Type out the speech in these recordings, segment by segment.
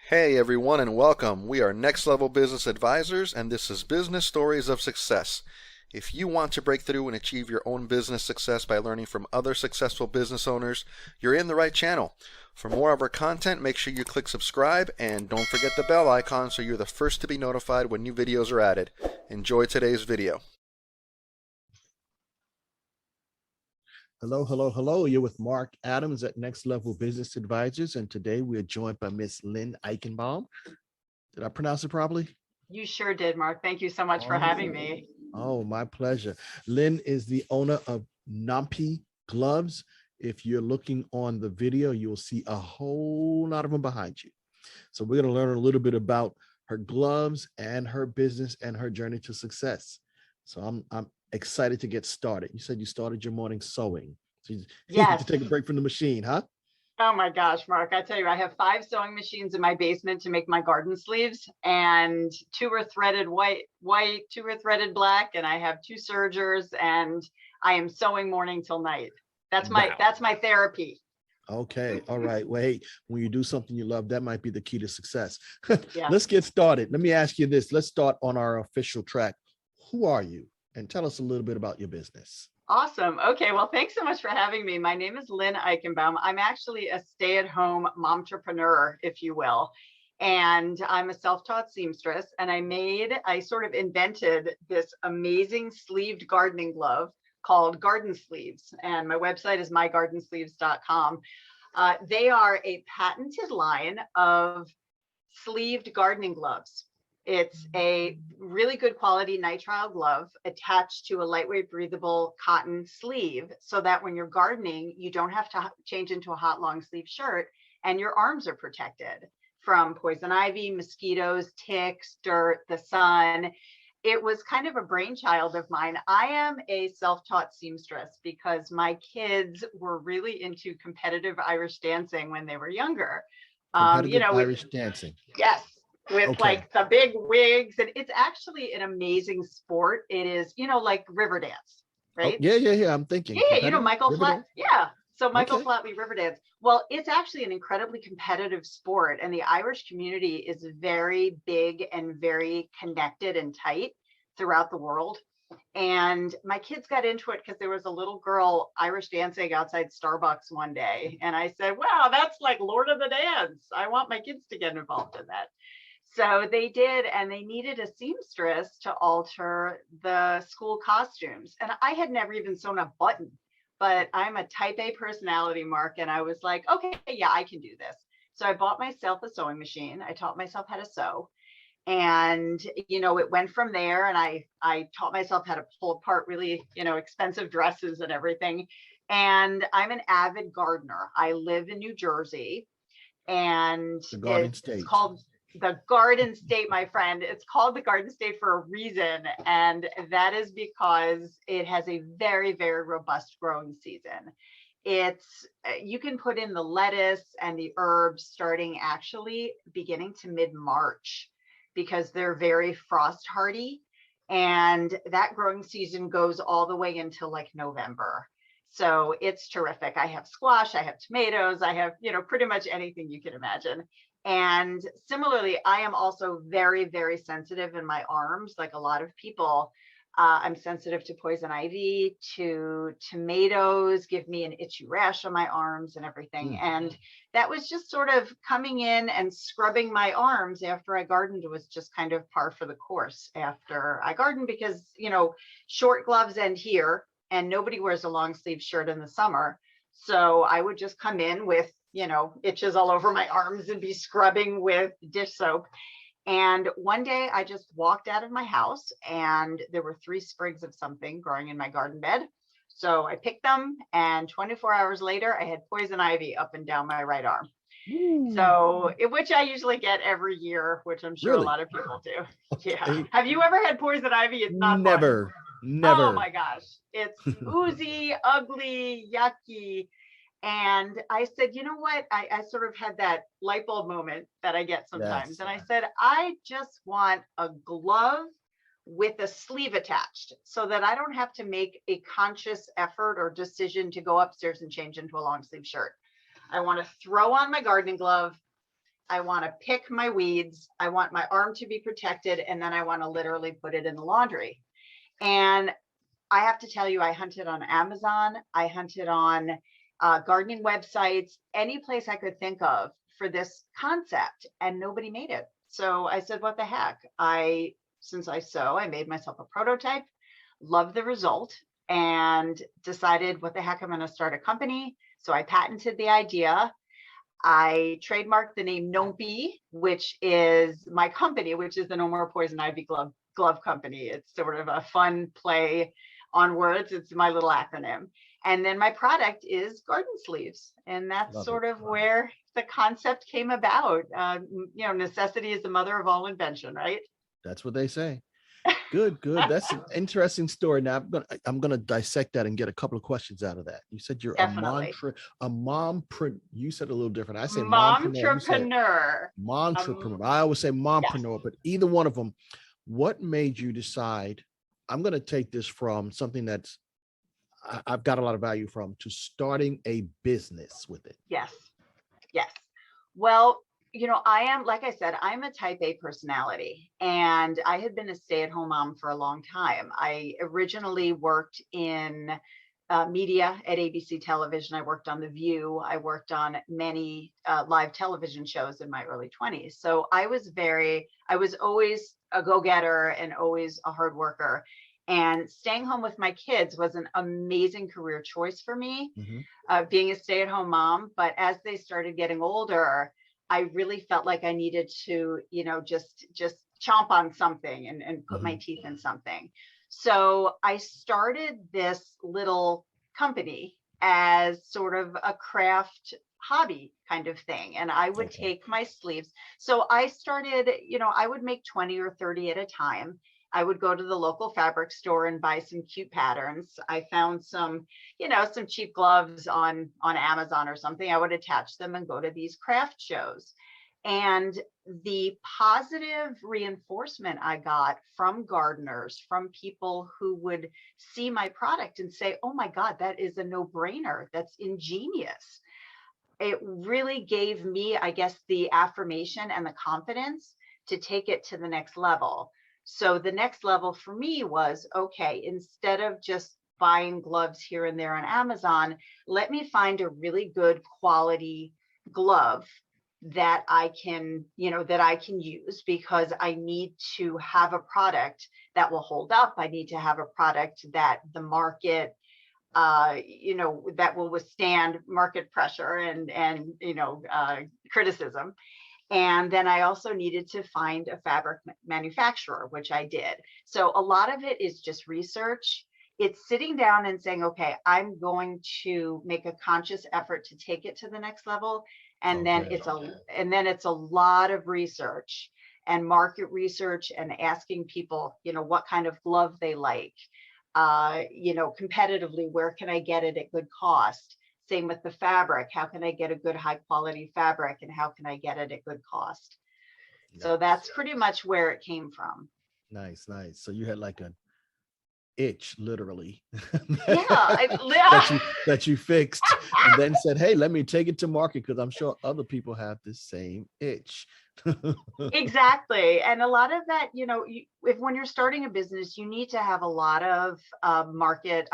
Hey everyone and welcome. We are Next Level Business Advisors and this is Business Stories of Success. If you want to break through and achieve your own business success by learning from other successful business owners, you're in the right channel. For more of our content, make sure you click subscribe and don't forget the bell icon so you're the first to be notified when new videos are added. Enjoy today's video. Hello, hello, hello. You're with Mark Adams at Next Level Business Advisors, and today we are joined by Miss Lynne Eichenbaum. Did I pronounce it properly? You sure did, Mark. Thank you so much for having me. Oh, my pleasure. Lynne is the owner of NOMPI gloves. If you're looking on the video, you'll see a whole lot of them behind you. So we're going to learn a little bit about her gloves and her business and her journey to success. So I'm excited to get started. You said you started your morning sewing. So you Yes. to take a break from the machine, huh? Oh my gosh, Mark, I tell you, I have 5 sewing machines in my basement to make my garden sleeves, and 2 are threaded white, 2 are threaded black, and I have 2 sergers, and I am sewing morning till night. That's my therapy. Okay. All right. Well, hey, when you do something you love, that might be the key to success. Yeah. Let's get started. Let me ask you this. Let's start on our official track. Who are you? And tell us a little bit about your business. Awesome. Okay. Well, thanks so much for having me. My name is Lynne Eichenbaum. I'm actually a stay-at-home momtrepreneur, if you will. And I'm a self-taught seamstress. And I sort of invented this amazing sleeved gardening glove called Garden Sleeves. And my website is mygardensleeves.com. They are a patented line of sleeved gardening gloves. It's a really good quality nitrile glove attached to a lightweight breathable cotton sleeve so that when you're gardening, you don't have to change into a hot long sleeve shirt and your arms are protected from poison ivy, mosquitoes, ticks, dirt, the sun. It was kind of a brainchild of mine. I am a self-taught seamstress because my kids were really into competitive Irish dancing when they were younger. Irish dancing. Yes. With Okay. like the big wigs, and it's actually an amazing sport. It is, like river dance, right? Oh, yeah. I'm thinking. Yeah, Michael Flat. Yeah. So Michael Okay. Flatley river dance. Well, it's actually an incredibly competitive sport, and the Irish community is very big and very connected and tight throughout the world. And my kids got into it because there was a little girl Irish dancing outside Starbucks one day. And I said, wow, that's like Lord of the Dance. I want my kids to get involved in that. So they did, and they needed a seamstress to alter the school costumes. And I had never even sewn a button, but I'm a type A personality, Mark. And I was like, okay, yeah, I can do this. So I bought myself a sewing machine. I taught myself how to sew. And, it went from there. And I taught myself how to pull apart really, expensive dresses and everything. And I'm an avid gardener. I live in New Jersey, and The Garden it's State. called the Garden State, my friend. It's called the Garden State for a reason. And that is because it has a very, very robust growing season. You can put in the lettuce and the herbs starting actually beginning to mid-March because they're very frost hardy. And that growing season goes all the way until like November. So it's terrific. I have squash, I have tomatoes, I have, pretty much anything you can imagine. And similarly, I am also very, very sensitive in my arms, like a lot of people. I'm sensitive to poison ivy, to tomatoes, give me an itchy rash on my arms and everything. And that was just sort of coming in and scrubbing my arms after I gardened was just kind of par for the course after I gardened because, short gloves end here and nobody wears a long sleeve shirt in the summer. So I would just come in with itches all over my arms and be scrubbing with dish soap. And one day I just walked out of my house and there were 3 sprigs of something growing in my garden bed. So I picked them, and 24 hours later, I had poison ivy up and down my right arm. So, which I usually get every year, which I'm sure a lot of people do. Okay. Yeah. Have you ever had poison ivy? It's not Never. fun. Never. Oh my gosh. It's oozy, ugly, yucky. And I said, you know what? I sort of had that light bulb moment that I get sometimes. Yes. And I said, I just want a glove with a sleeve attached so that I don't have to make a conscious effort or decision to go upstairs and change into a long sleeve shirt. I want to throw on my gardening glove. I want to pick my weeds. I want my arm to be protected. And then I want to literally put it in the laundry. And I have to tell you, I hunted on Amazon. I hunted on gardening websites, any place I could think of for this concept, and nobody made it. So I said, what the heck? Since I sew, I made myself a prototype, loved the result, and decided, what the heck, I'm going to start a company. So I patented the idea. I trademarked the name NOMPI, which is my company, which is the No More Poison Ivy Glove Company. It's sort of a fun play on words. It's my little acronym. And then my product is garden sleeves. And that's sort of where the concept came about. Necessity is the mother of all invention, right? That's what they say. Good. That's an interesting story. Now I'm gonna dissect that and get a couple of questions out of that. You said you're Definitely. a mompreneur. You said a little different. I say Momtrepreneur. Momtrepreneur. I always say mompreneur, but either one of them. What made you decide, I'm going to take this from something that's I've got a lot of value from, to starting a business with it? Yes. Well, I am, like I said, I'm a type A personality, and I had been a stay-at-home mom for a long time. I originally worked in media at ABC Television. I worked on The View. I worked on many live television shows in my early 20s. So I was always a go-getter and always a hard worker. And staying home with my kids was an amazing career choice for me, being a stay-at-home mom. But as they started getting older, I really felt like I needed to, just chomp on something and put my teeth in something. So I started this little company as sort of a craft hobby kind of thing. And I would take my sleeves. So I started, I would make 20 or 30 at a time. I would go to the local fabric store and buy some cute patterns. I found some cheap gloves on Amazon or something. I would attach them and go to these craft shows. And the positive reinforcement I got from gardeners, from people who would see my product and say, oh my God, that is a no-brainer. That's ingenious. It really gave me, I guess, the affirmation and the confidence to take it to the next level. So the next level for me was, okay, instead of just buying gloves here and there on Amazon, let me find a really good quality glove that I can use, because I need to have a product that will hold up. I need to have a product that the market, that will withstand market pressure and criticism. And then I also needed to find a fabric manufacturer, which I did. So a lot of it is just research. It's sitting down and saying, okay, I'm going to make a conscious effort to take it to the next level. And then it's a lot of research and market research and asking people, what kind of glove they like, competitively, where can I get it at good cost? Same with the fabric. How can I get a good high quality fabric, and how can I get it at good cost? Nice. So that's pretty much where it came from. Nice. So you had like an itch, literally, that you fixed, and then said, hey, let me take it to market, because I'm sure other people have the same itch. Exactly. And a lot of that, when you're starting a business, you need to have a lot of market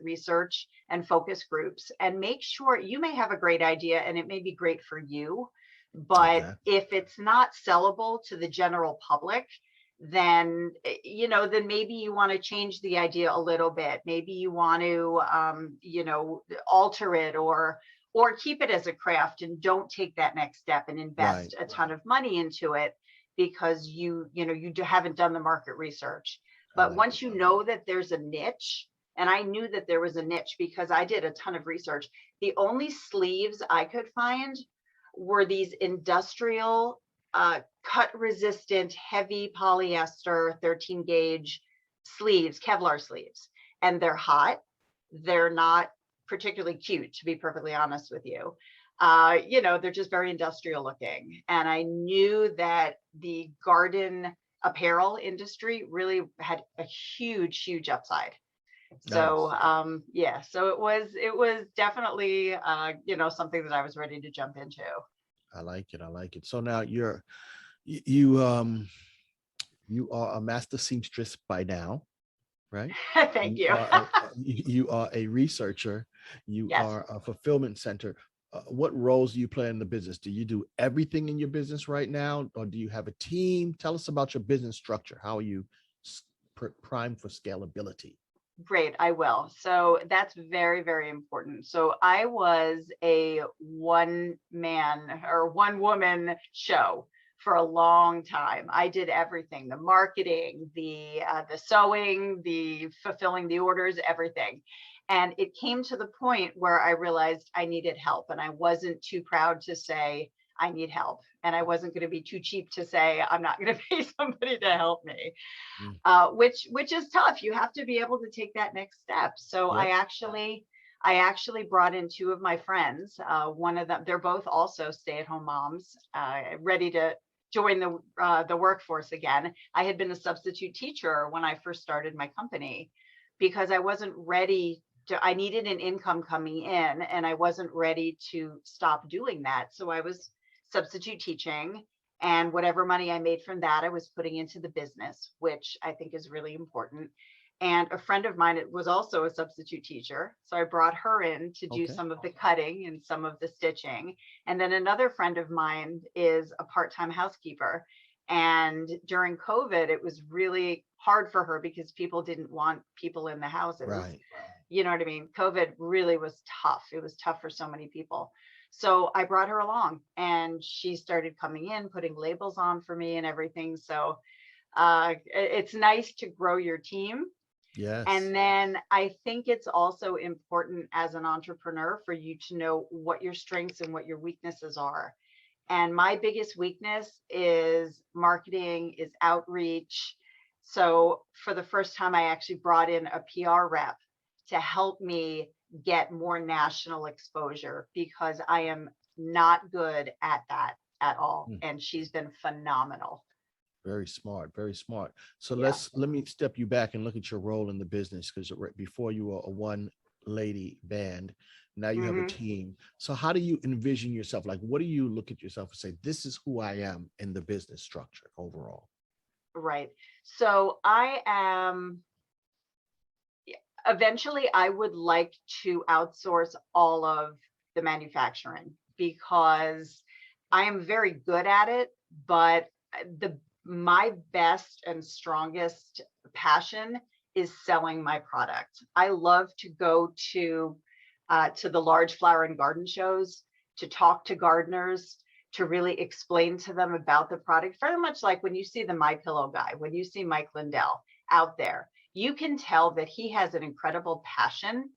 research and focus groups, and make sure. You may have a great idea and it may be great for you, but if it's not sellable to the general public, then maybe you want to change the idea a little bit. Maybe you want to alter it, or keep it as a craft and don't take that next step and invest a ton of money into it, because you haven't done the market research. But once you know that there's a niche, and I knew that there was a niche because I did a ton of research. The only sleeves I could find were these industrial cut resistant, heavy polyester 13 gauge sleeves, Kevlar sleeves. And they're hot. They're not particularly cute, to be perfectly honest with you. They're just very industrial looking. And I knew that the garden apparel industry really had a huge upside. So so it was definitely something that I was ready to jump into. I like it. I like it. So now you you are a master seamstress by now, right? Thank you. You are a researcher. You Yes. are a fulfillment center. What roles do you play in the business? Do you do everything in your business right now, or do you have a team? Tell us about your business structure. How are you primed for scalability? Great, I will. So that's very, very important. So I was a one man or one woman show for a long time. I did everything: the marketing, the sewing, the fulfilling the orders, everything. And it came to the point where I realized I needed help, and I wasn't too proud to say I need help. And I wasn't going to be too cheap to say I'm not going to pay somebody to help me, Mm. which is tough. You have to be able to take that next step. So Yep. I actually brought in two of my friends. One of them, they're both also stay-at-home moms, ready to join the workforce again. I had been a substitute teacher when I first started my company because I wasn't ready to. I needed an income coming in, and I wasn't ready to stop doing that. So I was substitute teaching, and whatever money I made from that, I was putting into the business, which I think is really important. And a friend of mine was also a substitute teacher. So I brought her in to do Okay. some of the cutting and some of the stitching. And then another friend of mine is a part-time housekeeper. And during COVID, it was really hard for her because people didn't want people in the houses. Right. You know what I mean? COVID really was tough. It was tough for so many people. So I brought her along, and she started coming in, putting labels on for me and everything. So it's nice to grow your team. Yes. And then I think it's also important as an entrepreneur for you to know what your strengths and what your weaknesses are. And my biggest weakness is marketing, is outreach. So for the first time, I actually brought in a PR rep to help me get more national exposure because I am not good at that at all. Mm. And she's been phenomenal. Very smart, very smart. So Yeah. let me step you back and look at your role in the business, because before you were a one lady band, now you have a Hmm. team. So how do you envision yourself? Like, what do you look at yourself and say, this is who I am in the business structure overall? Right. So I am, eventually, I would like to outsource all of the manufacturing because I am very good at it, but the my best and strongest passion is selling my product. I love to go to the large flower and garden shows, to talk to gardeners, to really explain to them about the product. Very much like when you see the My Pillow guy, when you see Mike Lindell out there, you can tell that he has an incredible passion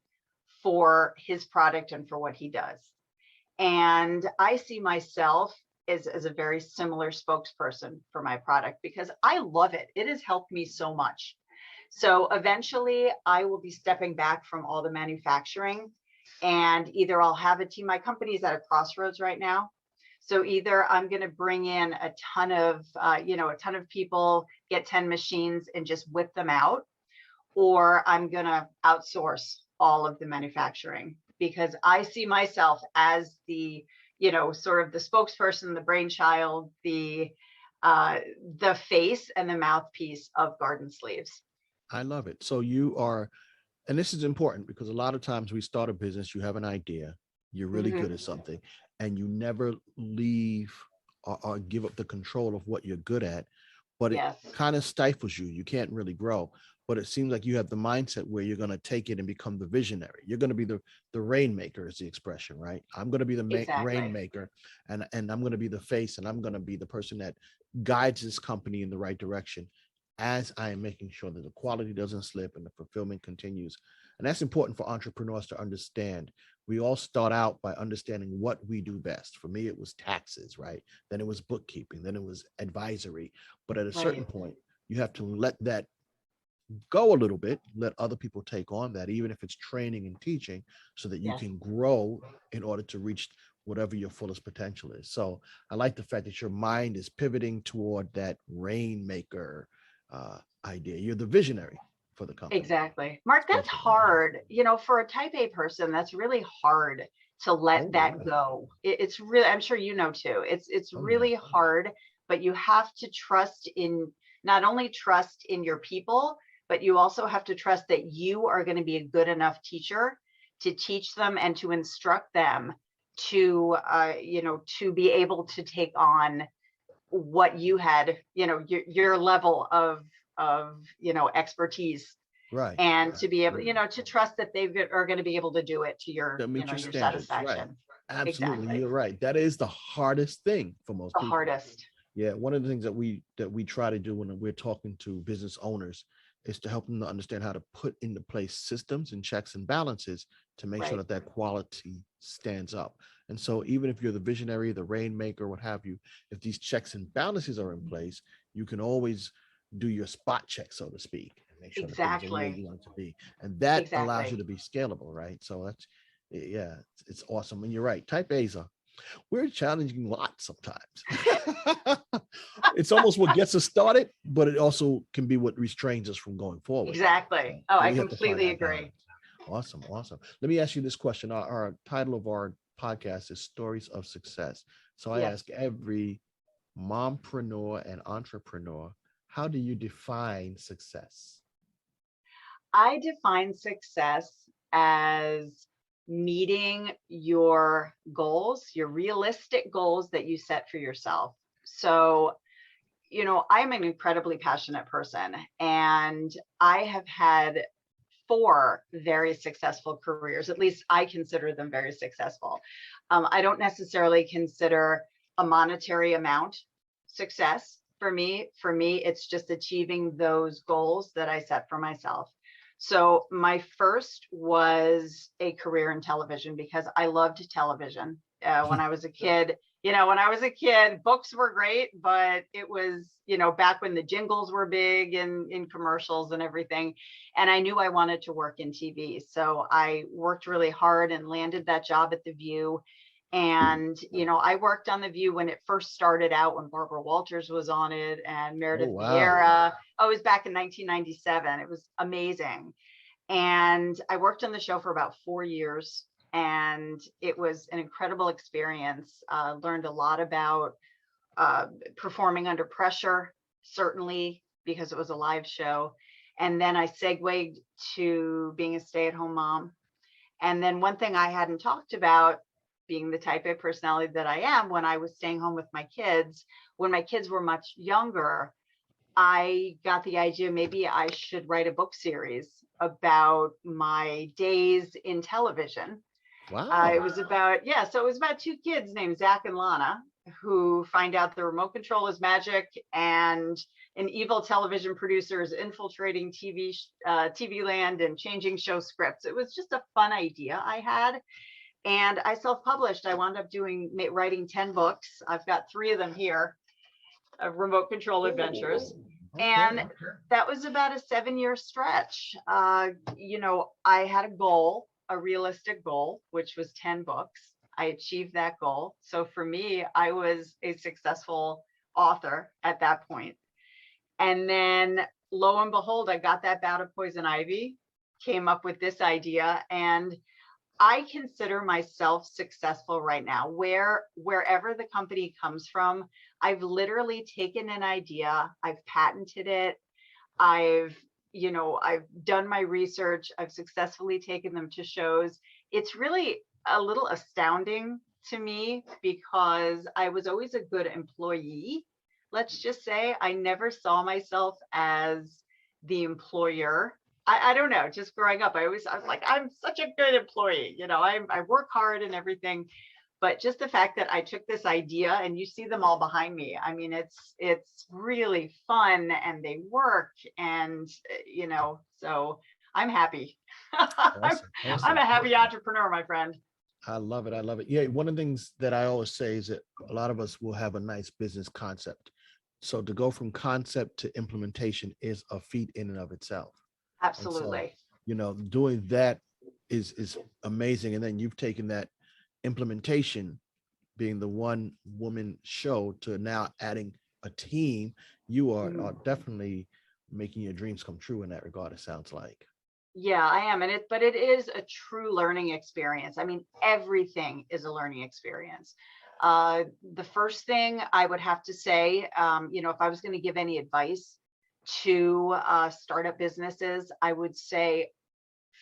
for his product and for what he does. And I see myself as a very similar spokesperson for my product because I love it. It has helped me so much. So eventually I will be stepping back from all the manufacturing, and either I'll have a team. My company is at a crossroads right now. So either I'm going to bring in a ton of, a ton of people, get 10 machines and just whip them out, or I'm going to outsource all of the manufacturing because I see myself as the, sort of the spokesperson, the brainchild, the face and the mouthpiece of Garden Sleeves. I love it. So you are, and this is important because a lot of times we start a business, you have an idea, you're really Mhm. good at something, and you never leave or give up the control of what you're good at, but it Yes. kind of stifles you. You can't really grow. But it seems like you have the mindset where you're going to take it and become the visionary. You're going to be the rainmaker, is the expression, right? I'm going to be the Exactly. rainmaker, and I'm going to be the face, and I'm going to be the person that guides this company in the right direction as I am making sure that the quality doesn't slip and the fulfillment continues. And that's important for entrepreneurs to understand. We all start out by understanding what we do best. For me, it was taxes, right? Then it was bookkeeping, then it was advisory. But at a certain Right. point, you have to let that go a little bit, let other people take on that, even if it's training and teaching, so that you Yes. can grow in order to reach whatever your fullest potential is. So I like the fact that your mind is pivoting toward that rainmaker idea. You're the visionary for the company. Exactly. Mark, that's Especially. hard. For a type A person, that's really hard to let Oh, that yeah. go. It's really, I'm sure you know too, it's Oh, yeah. really hard, but you have to trust in, not only trust in your people, but you also have to trust that you are going to be a good enough teacher to teach them and to instruct them to, to be able to take on what you had, your level of, expertise, Right. and to be able, to trust that they are going to be able to do it to your, To meet your your standards. Right. satisfaction. Absolutely. Exactly. You're right. That is the hardest thing for most The people. hardest. Yeah. One of the things that we try to do when we're talking to business owners is to help them to understand how to put into place systems and checks and balances to make sure Right. that quality stands up. And so even if you're the visionary, the rainmaker, what have you, if these checks and balances are in place, you can always do your spot check, so to speak, and make sure that things are where Exactly. you want it to be. And that allows you Exactly. to be scalable, right? So that's, yeah, it's awesome. And you're right. Type A's are, we're challenging a lot sometimes. It's almost what gets us started, but it also can be what restrains us from going forward. Exactly. Oh, So I we have to find completely that agree. balance. Awesome, awesome. Let me ask you this question. Our title of our podcast is Stories of Success. So I Yes. ask every mompreneur and entrepreneur, how do you define success? I define success as meeting your goals, your realistic goals that you set for yourself. So, I'm an incredibly passionate person, and I have had four very successful careers. At least I consider them very successful. I don't necessarily consider a monetary amount success for me. For me, it's just achieving those goals that I set for myself. So my first was a career in television because I loved television. When I was a kid, books were great, but it was, back when the jingles were big in commercials and everything. And I knew I wanted to work in TV. So I worked really hard and landed that job at The View. And, I worked on The View when it first started out, when Barbara Walters was on it and Oh, Meredith wow. Vieira. Oh, it was back in 1997. It was amazing. And I worked on the show for about 4 years. And it was an incredible experience. Learned a lot about performing under pressure, certainly because it was a live show. And then I segued to being a stay-at-home mom. And then one thing I hadn't talked about, being the type A personality that I am, when I was staying home with my kids, when my kids were much younger, I got the idea maybe I should write a book series about my days in television. It Wow. was about, yeah, so it was about two kids named Zach and Lana who find out the remote control is magic, and an evil television producer is infiltrating TV land and changing show scripts. It was just a fun idea I had. And I self-published. I wound up writing 10 books. I've got 3 of them here, of remote control adventures. And Okay. that was about a 7-year stretch. I had a goal, a realistic goal, which was 10 books. I achieved that goal. So for me, I was a successful author at that point. And then lo and behold, I got that bout of poison ivy, came up with this idea, and I consider myself successful right now. Wherever the company comes from, I've literally taken an idea, I've patented it, I've done my research, I've successfully taken them to shows. It's really a little astounding to me because I was always a good employee. Let's just say I never saw myself as the employer. I don't know, just growing up, I was like, I'm such a good employee. I work hard and everything. But just the fact that I took this idea, and you see them all behind me. I mean, it's really fun and they work, and so I'm happy. I'm, Awesome. I'm Awesome. a happy entrepreneur, my friend. I love it. I love it. Yeah. One of the things that I always say is that a lot of us will have a nice business concept. So to go from concept to implementation is a feat in and of itself. And so, Absolutely. doing that is amazing. And then you've taken that implementation, being the one woman show, to now adding a team. You are Mhm. definitely making your dreams come true in that regard, it sounds like. Yeah, I am. But it is a true learning experience. I mean, everything is a learning experience. The first thing I would have to say, if I was going to give any advice to startup businesses, I would say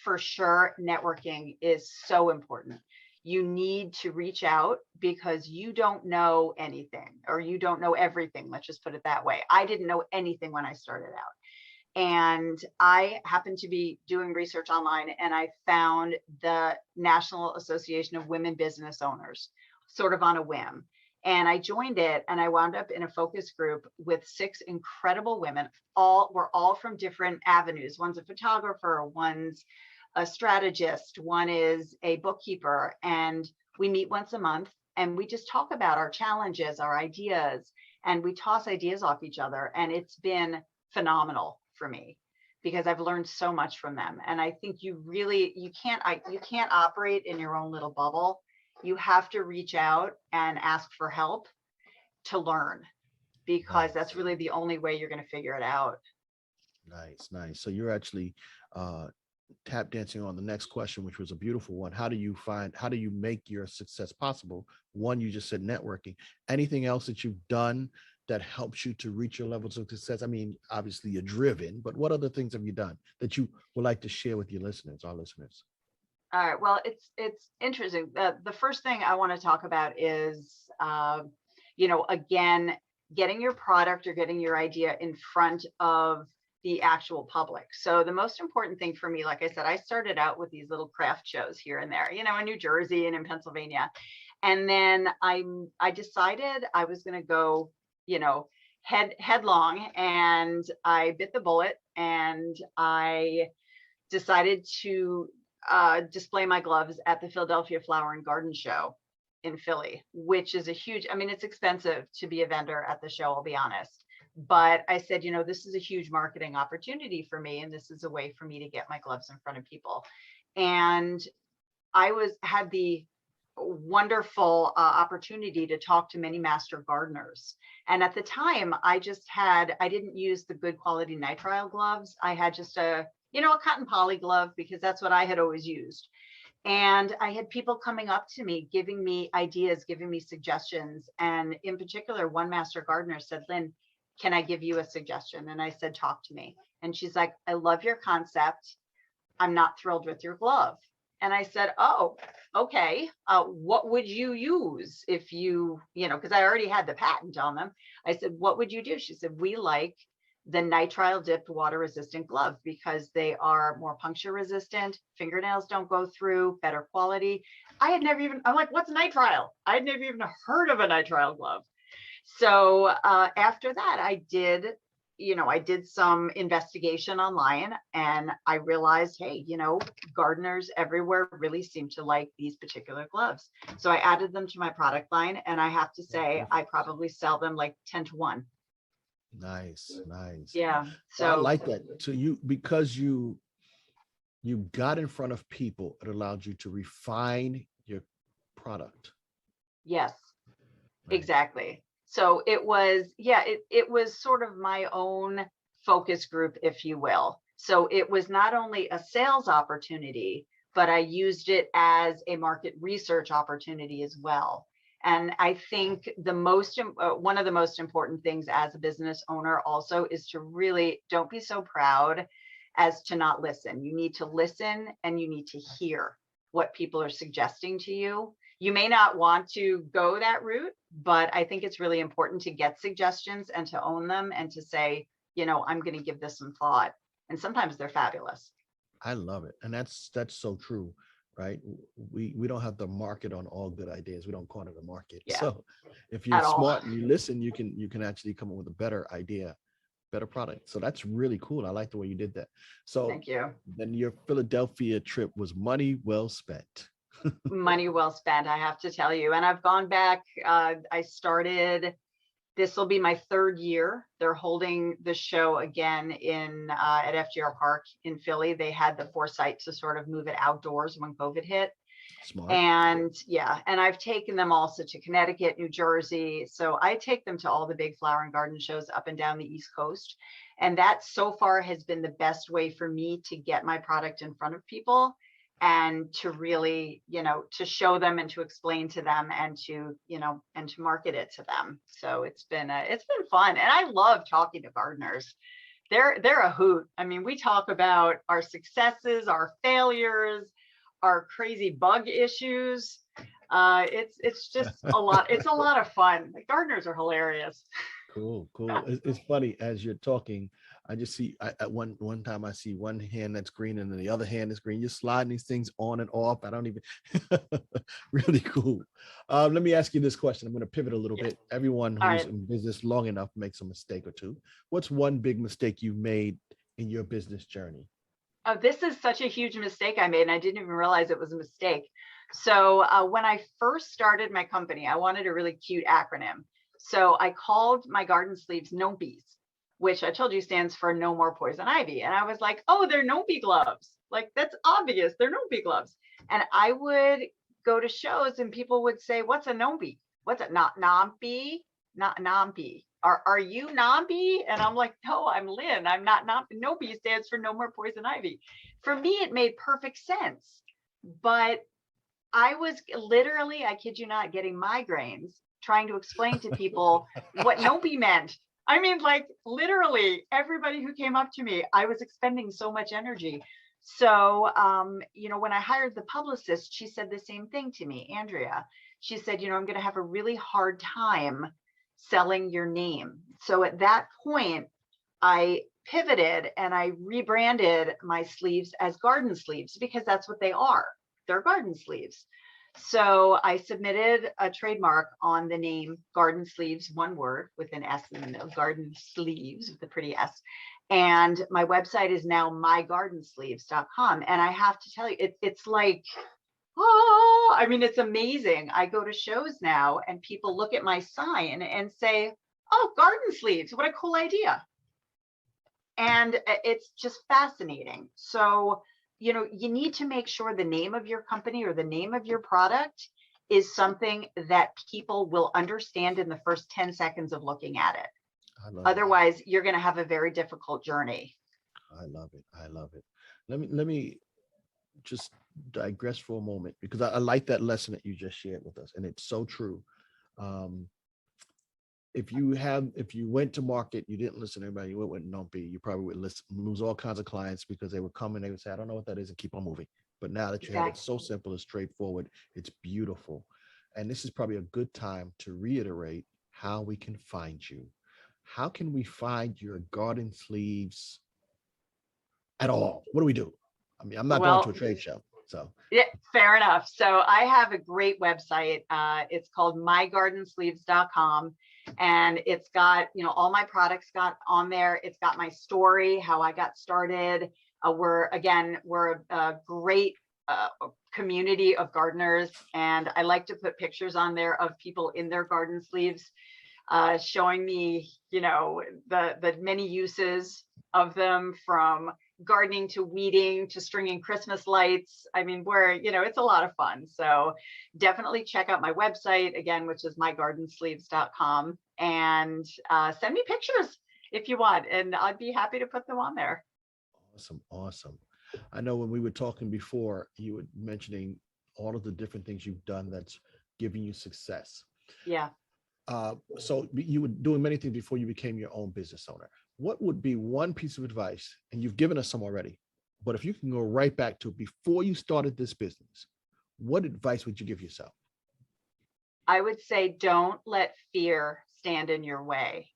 for sure, networking is so important. You need to reach out because you don't know anything or you don't know everything. Let's just put it that way. I didn't know anything when I started out. And I happened to be doing research online and I found the National Association of Women Business Owners sort of on a whim. And I joined it and I wound up in a focus group with 6 incredible women. We're all from different avenues. One's a photographer, one's a strategist, one is a bookkeeper. And we meet once a month and we just talk about our challenges, our ideas, and we toss ideas off each other. And it's been phenomenal for me because I've learned so much from them. And I think you can't operate in your own little bubble. You have to reach out and ask for help to learn because that's really the only way you're going to figure it out. Nice. So you're actually tap dancing on the next question, which was a beautiful one. How do you make your success possible? One, you just said networking. Anything else that you've done that helps you to reach your levels of success? I mean, obviously you're driven, but what other things have you done that you would like to share with our listeners? All right. Well, it's interesting. The first thing I want to talk about is, again, getting your product or getting your idea in front of the actual public. So the most important thing for me, like I said, I started out with these little craft shows here and there, in New Jersey and in Pennsylvania. And then I decided I was going to go, headlong, and I bit the bullet and I decided to display my gloves at the Philadelphia Flower and Garden Show in Philly, which is it's expensive to be a vendor at the show, I'll be honest. But I said, this is a huge marketing opportunity for me. And this is a way for me to get my gloves in front of people. And I had the wonderful opportunity to talk to many master gardeners. And at the time, I didn't use the good quality nitrile gloves. I had just a cotton poly glove because that's what I had always used. And I had people coming up to me, giving me ideas, giving me suggestions. And in particular, one master gardener said, "Lynne, can I give you a suggestion?" And I said, "Talk to me." And she's like, "I love your concept. I'm not thrilled with your glove." And I said, "Oh, okay. What would you use if because I already had the patent on them." I said, "What would you do?" She said, "We like the nitrile dipped water resistant glove because they are more puncture resistant. Fingernails don't go through, better quality." I'm like, "What's nitrile?" I had never even heard of a nitrile glove. So after that, I did some investigation online and I realized, hey, gardeners everywhere really seem to like these particular gloves. So I added them to my product line, and I have to say, I probably sell them like 10 to 1. Nice. Yeah. So I like that. So because you got in front of people, it allowed you to refine your product. Yes, Right. exactly. So it was sort of my own focus group, if you will. So it was not only a sales opportunity, but I used it as a market research opportunity as well. And I think one of the most important things as a business owner also is to really don't be so proud as to not listen. You need to listen and you need to hear what people are suggesting to you. You may not want to go that route, but I think it's really important to get suggestions and to own them and to say, I'm going to give this some thought. And sometimes they're fabulous. I love it. And that's so true, right? We don't have the market on all good ideas. We don't corner the market. Yeah, so if you're at all. smart and you listen, you can actually come up with a better idea, better product. So that's really cool. I like the way you did that. So Thank you. Then your Philadelphia trip was money well spent. Money well spent, I have to tell you. And I've gone back. This will be my 3rd year. They're holding the show again at FGR Park in Philly. They had the foresight to sort of move it outdoors when COVID hit. Smart. And yeah, and I've taken them also to Connecticut, New Jersey. So I take them to all the big flower and garden shows up and down the East Coast. And that so far has been the best way for me to get my product in front of people and to really, to show them and to explain to them and to, and to market it to them. So it's been fun. And I love talking to gardeners. They're a hoot. I mean, we talk about our successes, our failures, our crazy bug issues. It's just a lot. It's a lot of fun. The gardeners are hilarious. Cool. It's funny as you're talking. I just see at one time I see one hand that's green and then the other hand is green. You're sliding these things on and off. I don't even really cool. Let me ask you this question. I'm going to pivot a little bit. Everyone who's in business long enough makes a mistake or two. What's one big mistake you made in your business journey? Oh, this is such a huge mistake I made, and I didn't even realize it was a mistake. So when I first started my company, I wanted a really cute acronym. So I called my garden sleeves NOMPIs, which I told you stands for No More Poison Ivy. And I was like, oh, they're NOMPI gloves. Like, that's obvious. They're NOMPI gloves. And I would go to shows and people would say, what's a NOMPI? What's it? Not NOMPI? Not NOMPI. Are you NOMPI? And I'm like, no, I'm Lynne. I'm not NOMPI. NOMPI stands for No More Poison Ivy. For me, it made perfect sense. But I was literally, I kid you not, getting migraines trying to explain to people what NOMPI meant. I mean, like literally everybody who came up to me, I was expending so much energy. So, when I hired the publicist, she said the same thing to me, Andrea. She said, I'm going to have a really hard time selling your name. So at that point, I pivoted and I rebranded my sleeves as garden sleeves because that's what they are. They're garden sleeves. So I submitted a trademark on the name Garden Sleeves, one word with an S in the middle, Garden Sleeves with a pretty S. And my website is now mygardensleeves.com. And I have to tell you, it's like, oh, I mean, it's amazing. I go to shows now and people look at my sign and say, oh, garden sleeves, what a cool idea. And it's just fascinating. So, you need to make sure the name of your company or the name of your product is something that people will understand in the first 10 seconds of looking at it. Otherwise, you're going to have a very difficult journey. I love it. Let me just digress for a moment because I like that lesson that you just shared with us, and it's so true. If you went to market, you didn't listen to anybody, you went with NOMPI, you probably would lose all kinds of clients because they would come and they would say, I don't know what that is, and keep on moving. But now that you have it so simple and straightforward, it's beautiful. And this is probably a good time to reiterate how we can find you. How can we find your garden sleeves at all? What do we do? I mean, I'm not going to a trade show. So yeah, fair enough. So I have a great website. It's called mygardensleeves.com. And it's got, all my products got on there. It's got my story, how I got started. We're a great community of gardeners. And I like to put pictures on there of people in their garden sleeves, showing me, the many uses of them, from gardening to weeding to stringing Christmas lights. I mean, it's a lot of fun. So definitely check out my website again, which is mygardensleeves.com, and send me pictures if you want, and I'd be happy to put them on there. Awesome. I know when we were talking before, you were mentioning all of the different things you've done that's giving you success. Yeah. So you were doing many things before you became your own business owner. What would be one piece of advice, and you've given us some already, but if you can go right back to before you started this business, what advice would you give yourself? I would say don't let fear stand in your way,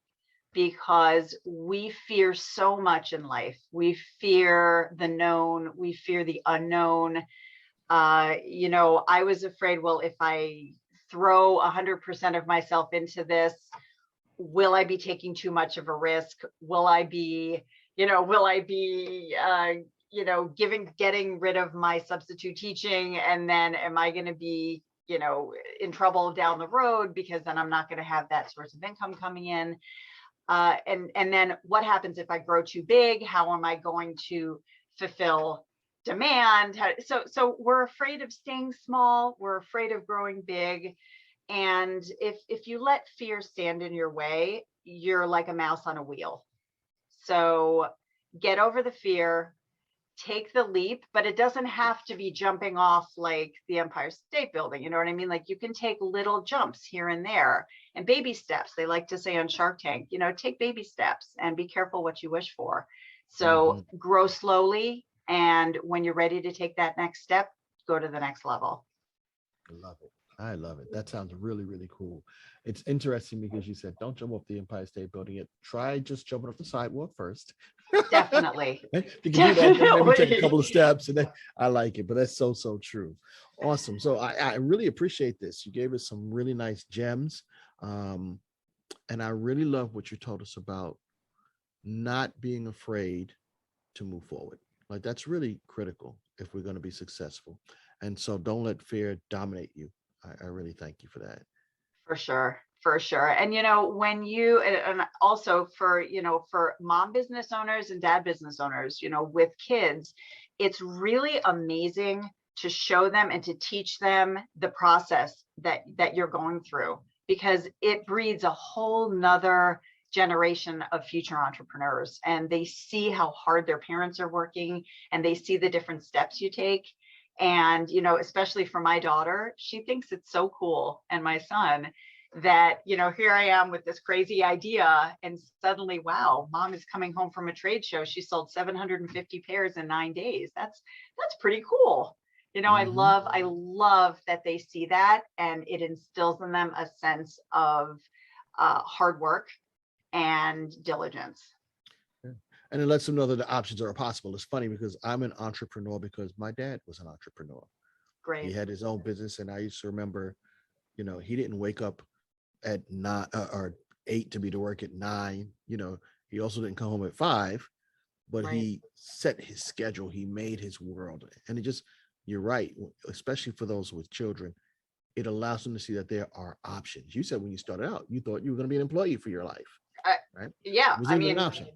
because we fear so much in life. We fear the known, we fear the unknown. I was afraid, well, if I throw 100% of myself into this, will I be taking too much of a risk? Will I be getting rid of my substitute teaching? And then am I going to be, in trouble down the road because then I'm not going to have that source of income coming in? And then what happens if I grow too big? How am I going to fulfill demand. So we're afraid of staying small. We're afraid of growing big. And if you let fear stand in your way, you're like a mouse on a wheel. So get over the fear, take the leap, but it doesn't have to be jumping off like the Empire State Building. You know what I mean? Like you can take little jumps here and there and baby steps. They like to say on Shark Tank, take baby steps and be careful what you wish for. So grow slowly. And when you're ready to take that next step, go to the next level. I love it. I love it. That sounds really, really cool. It's interesting because you said, don't jump off the Empire State Building yet. Try just jumping off the sidewalk first. Definitely. You can do that, then maybe take a couple of steps, and then I like it. But that's so, so true. Awesome. So I really appreciate this. You gave us some really nice gems. And I really love what you told us about not being afraid to move forward. Like that's really critical if we're going to be successful. And so don't let fear dominate you. I really thank you for that. For sure. For sure. And, when and also for mom business owners and dad business owners, with kids, it's really amazing to show them and to teach them the process that you're going through, because it breeds a whole nother generation of future entrepreneurs, and they see how hard their parents are working and they see the different steps you take. And, especially for my daughter, she thinks it's so cool. And my son, that, here I am with this crazy idea, and suddenly, wow, mom is coming home from a trade show. She sold 750 pairs in 9 days. That's pretty cool. I love that they see that, and it instills in them a sense of hard work and diligence. And it lets them know that the options are possible. It's funny because I'm an entrepreneur because my dad was an entrepreneur. Great. He had his own business, and I used to remember, he didn't wake up at 9 or 8 to be to work at 9. He also didn't come home at 5, but Right. he set his schedule. He made his world, and you're right, especially for those with children. It allows them to see that there are options. You said when you started out, you thought you were going to be an employee for your life, right? Yeah, Was even an option.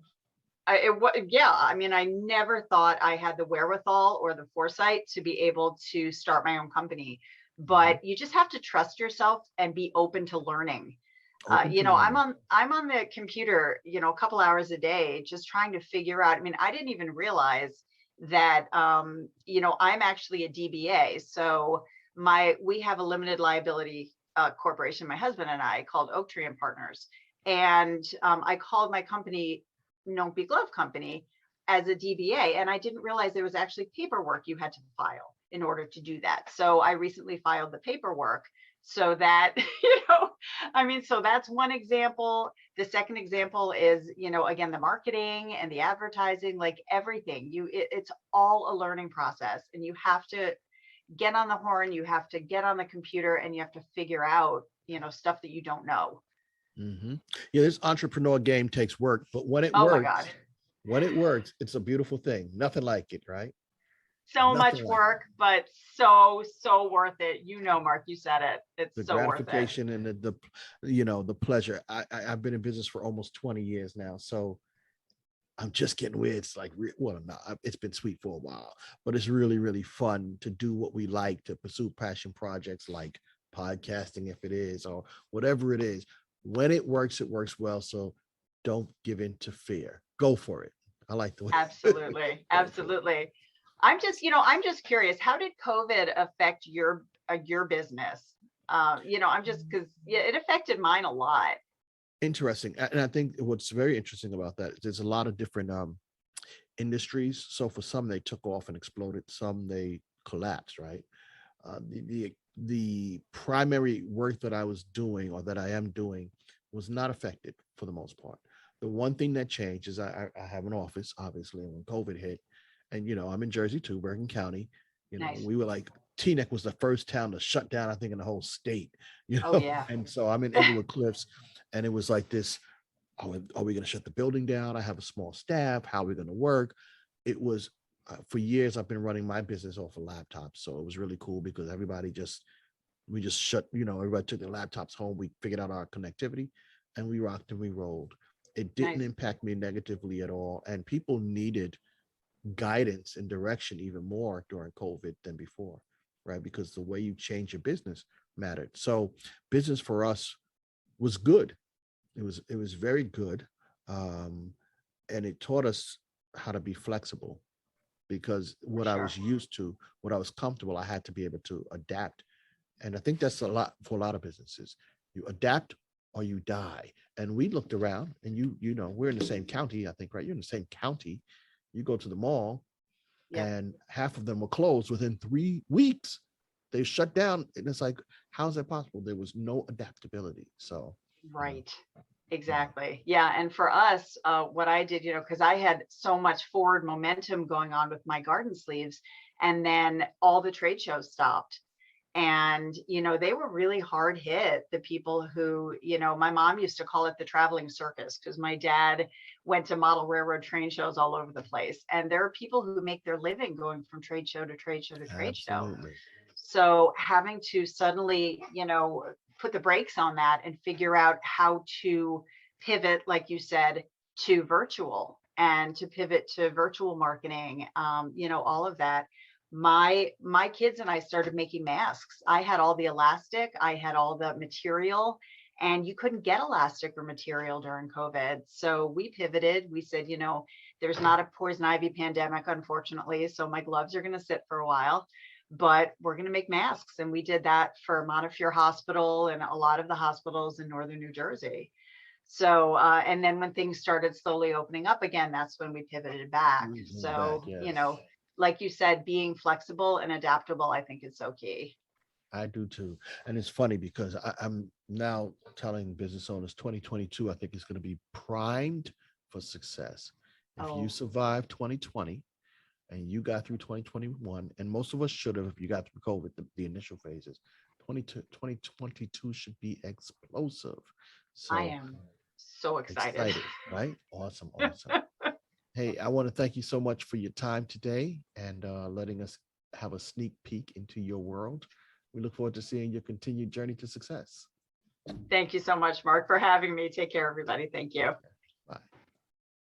I never thought I had the wherewithal or the foresight to be able to start my own company, but you just have to trust yourself and be open to learning. I'm on the computer, a couple hours a day, just trying to figure out. I didn't even realize that, I'm actually a DBA. So we have a limited liability corporation, my husband and I, called Oak Tree and Partners. And I called my company NOMPI Glove Company as a DBA, and I didn't realize there was actually paperwork you had to file in order to do that. So I recently filed the paperwork so that, so that's one example. The second example is, again, the marketing and the advertising, like everything, it's all a learning process, and you have to get on the horn, you have to get on the computer, and you have to figure out, stuff that you don't know. Yeah, this entrepreneur game takes work, but when it works, it's a beautiful thing. Nothing like it, right? So much work, but so worth it. Mark, you said it. It's the so worth it. gratification and the pleasure. I've been in business for almost 20 years now, so I'm just getting where it's like, well, no, it's been sweet for a while, but it's really, really fun to do what we like, to pursue passion projects like podcasting, if it is, or whatever it is. When it works well. So don't give in to fear. Go for it. I like the way. Absolutely. Absolutely. I'm just curious, how did COVID affect your business? I'm just, because it affected mine a lot. Interesting. And I think what's very interesting about that is there's a lot of different industries. So for some, they took off and exploded. Some they collapsed, right? The primary work that I was doing, or that I am doing, was not affected for the most part. The one thing that changed is I have an office, obviously, and when COVID hit, and I'm in Jersey too, Bergen County. Nice. We were like, Teaneck was the first town to shut down, I think, in the whole state. Oh, yeah. And so I'm in Englewood Cliffs, and it was like this: are we going to shut the building down? I have a small staff. How are we going to work? It was for years I've been running my business off of laptops, so it was really cool because we just shut. Everybody took their laptops home. We figured out our connectivity, and we rocked and we rolled. It didn't impact me negatively at all, and people needed guidance and direction even more during COVID than before, right? Because the way you change your business mattered. So business for us was good. It was very good. And it taught us how to be flexible, because what I Sure. was used to, what I was comfortable, I had to be able to adapt. And I think that's a lot for a lot of businesses. You adapt or you die. And we looked around, and you know, we're in the same county, I think, right? You're in the same county. You go to the mall, Yep. and half of them were closed within 3 weeks. They shut down. And it's like, how's that possible? There was no adaptability. So, Right. yeah. Exactly. Yeah. And for us, what I did, because I had so much forward momentum going on with my garden sleeves, and then all the trade shows stopped. And, they were really hard hit. The people who, my mom used to call it the traveling circus, because my dad went to model railroad train shows all over the place. And there are people who make their living going from trade show to trade show to trade show. Absolutely. So having to suddenly, put the brakes on that and figure out how to pivot, like you said, to virtual, and to pivot to virtual marketing, all of that. My kids and I started making masks. I had all the elastic, I had all the material, and you couldn't get elastic or material during COVID. So we pivoted. We said, there's not a poison ivy pandemic, unfortunately. So my gloves are going to sit for a while, but we're going to make masks. And we did that for Montefiore Hospital and a lot of the hospitals in northern New Jersey. So, and then when things started slowly opening up again, that's when we pivoted back. Back, So, yes. like you said, being flexible and adaptable, I think is so key. I do too. And it's funny because I'm now telling business owners 2022, I think is going to be primed for success. If you Oh, survive 2020 and you got through 2021, and most of us should have, if you got through COVID, the initial phases, 2022 should be explosive. I So am so excited. excited, right? Awesome, awesome. Hey, I want to thank you so much for your time today and letting us have a sneak peek into your world. We look forward to seeing your continued journey to success. Thank you so much, Mark, for having me. Take care, everybody. Thank you. Bye.